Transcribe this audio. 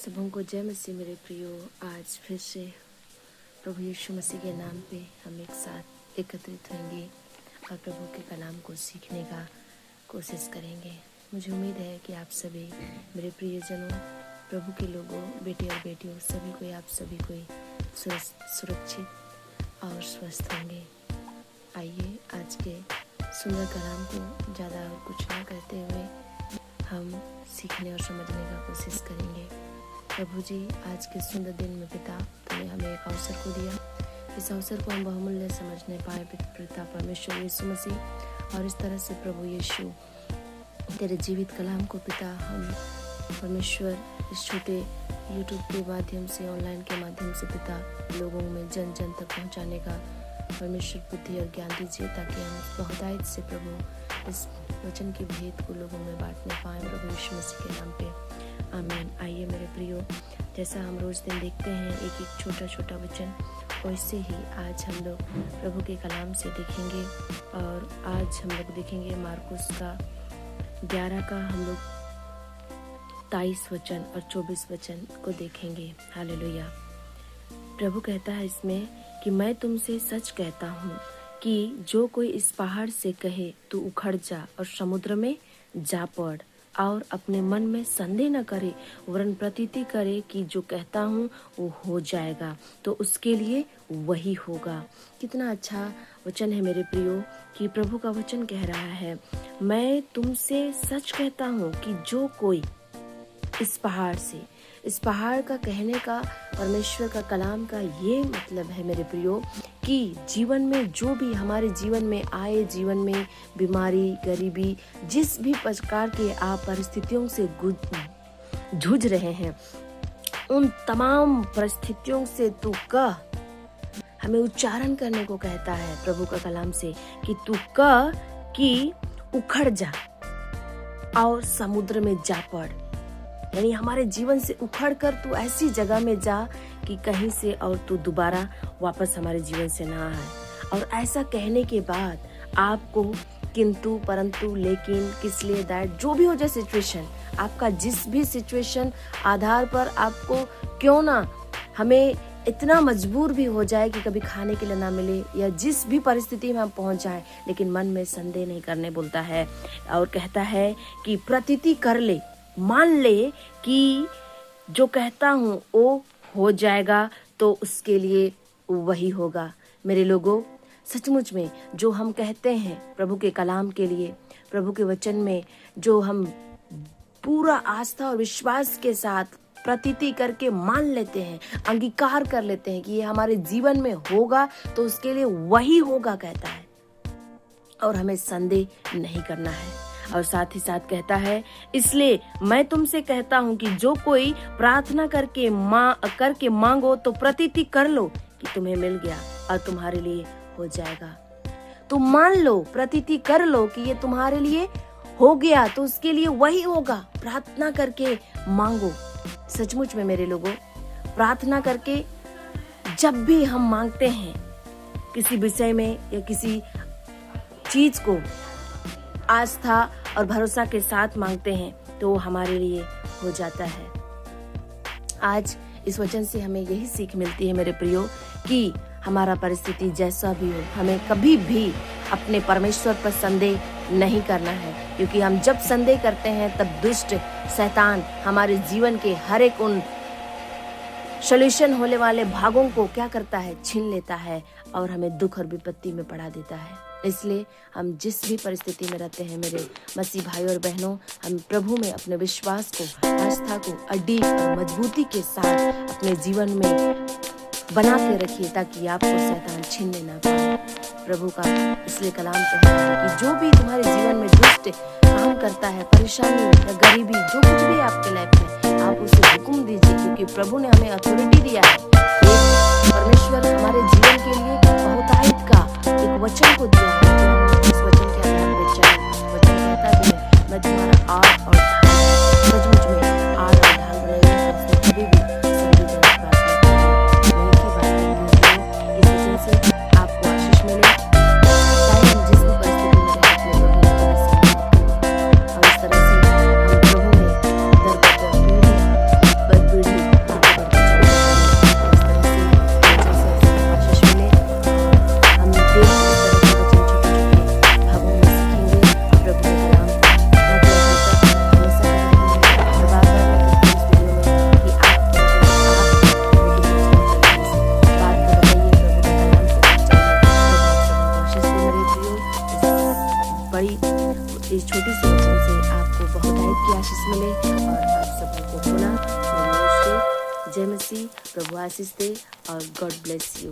सबों को जय मसीह मेरे प्रियो। आज फिर से प्रभु यीशु मसीह के नाम पे हम एक साथ एकत्रित होंगे और प्रभु के कलाम को सीखने का कोशिश करेंगे। मुझे उम्मीद है कि आप सभी मेरे प्रियजनों, प्रभु के लोगों, बेटे और बेटियों, सभी कोई आप सभी कोई सुरक्षित और स्वस्थ होंगे। आइए आज के सुंदर कलाम को ज़्यादा कुछ ना कहते हुए हम सीखने और समझने का कोशिश करेंगे। प्रभु जी, आज के सुंदर दिन में पिता तुमने हमें एक अवसर को दिया। इस अवसर को हम बहुमूल्य समझने पाए पिता परमेश्वर यीशु मसीह। और इस तरह से प्रभु यीशु तेरे जीवित कलाम को पिता हम परमेश्वर इस छोटे यूट्यूब के माध्यम से, ऑनलाइन के माध्यम से पिता लोगों में जन जन तक पहुंचाने का परमेश्वर बुद्धि और ज्ञान दीजिए, ताकि हम बहुतायत से प्रभु इस वचन के भेद को लोगों में बांटने पाएं। प्रभु यीशु मसीह के नाम पे आमीन। आइए मेरे प्रियो, जैसा हम रोज दिन देखते हैं एक एक छोटा छोटा वचन, वैसे ही आज हम लोग प्रभु के कलाम से देखेंगे। और आज हम लोग देखेंगे मार्कुस का 11 का हम लोग 23 वचन और 24 वचन को देखेंगे। हालेलुया। प्रभु कहता है इसमें कि मैं तुमसे सच कहता हूँ कि जो कोई इस पहाड़ से कहे तू उखड़ जा और समुद्र में जा पड़, और अपने मन में संदेह न करे वरन प्रतीति करे कि जो कहता हूँ वो हो जाएगा, तो उसके लिए वही होगा। कितना अच्छा वचन है मेरे प्रियो कि प्रभु का वचन कह रहा है, मैं तुमसे सच कहता हूँ कि जो कोई इस पहाड़ से, इस पहाड़ का कहने का परमेश्वर का कलाम का ये मतलब है मेरे प्रियो कि जीवन में जो भी हमारे जीवन में आए, जीवन में बीमारी, गरीबी, जिस भी प्रकार के आप परिस्थितियों से जूझ रहे हैं, उन तमाम परिस्थितियों से तू कह, हमें उच्चारण करने को कहता है प्रभु का कलाम से कि तू कह कि उखड़ जा और समुद्र में जा पड़। यानी हमारे जीवन से उखड़ कर तू ऐसी जगह में जा कि कहीं से और तू दोबारा वापस हमारे जीवन से ना आए। और ऐसा कहने के बाद आपको किंतु, परंतु, लेकिन, किस लिए, दैट, जो भी हो जाए सिचुएशन, आपका जिस भी सिचुएशन आधार पर आपको क्यों ना हमें इतना मजबूर भी हो जाए कि कभी खाने के लिए ना मिले या जिस भी परिस्थिति में हम पहुंच जाएं, लेकिन मन में संदेह नहीं करने बोलता है और कहता है कि प्रतीति कर ले, मान ले कि जो कहता हूँ वो हो जाएगा, तो उसके लिए वही होगा। मेरे लोगों, सचमुच में जो हम कहते हैं प्रभु के कलाम के लिए, प्रभु के वचन में जो हम पूरा आस्था और विश्वास के साथ प्रतीति करके मान लेते हैं, अंगीकार कर लेते हैं कि ये हमारे जीवन में होगा, तो उसके लिए वही होगा कहता है और हमें संदेह नहीं करना है। और साथ ही साथ कहता है, इसलिए मैं तुमसे कहता हूँ कि जो कोई प्रार्थना करके मांगो तो प्रतीति कर लो कि तुम्हें मिल गया और तुम्हारे लिए हो जाएगा। तुम मान लो, प्रतीति कर लो कि ये तुम्हारे लिए हो गया, तो उसके लिए वही होगा। प्रार्थना करके मांगो। सचमुच में मेरे लोगों, प्रार्थना करके जब भी हम मांगते हैं किसी विषय में या किसी चीज को आस्था और भरोसा के साथ मांगते हैं, तो वो हमारे लिए हो जाता है। आज इस वचन से हमें यही सीख मिलती है मेरे प्रियो कि हमारा परिस्थिति जैसा भी हो, हमें कभी भी अपने परमेश्वर पर संदेह नहीं करना है, क्योंकि हम जब संदेह करते हैं तब दुष्ट शैतान हमारे जीवन के हर एक उन सॉल्यूशन होने वाले भागों को क्या करता है, छीन लेता है और हमें दुख और विपत्ति में पड़ा देता है। इसलिए हम जिस भी परिस्थिति में रहते हैं मेरे मसीह भाई और बहनों, हम प्रभु में अपने विश्वास को, आस्था को अडिग और मजबूती के साथ अपने जीवन में बना के रखिए, ताकि आपको शैतान छीनने ना पाए। प्रभु का इसलिए कलाम कहता है कि जो भी तुम्हारे जीवन में दुष्ट काम करता है, परेशानी या गरीबी, जो कुछ भी आपके लाइफ में, आप उसे हुक्म दीजिए, क्योंकि प्रभु ने हमें अथॉरिटी दिया है। परमेश्वर हमारे जीवन के लिए बहुतायत का एक वचन को दिया है, तो हम इस वचन के आधार पर चलें। वचन कहता है, मैं तुम्हारा आड़ और ढाल, सचमुच में आड़ और ढाल बनाइए, कभी भी संदेहजनक बात नहीं करें। एक ही बात है, इस वचन से आपको आशीष मिले, चाहे हम जिस भी परिस्थिति में रहें, अपने प्रभु की तरफ से और इस तरह से हम प्रभु में दर बदर पीढ़ी की आशीष मिले और आप सबको पुनः मेरी ओर से जय मसीह, प्रभु आशीष दे और गॉड ब्लेस यू।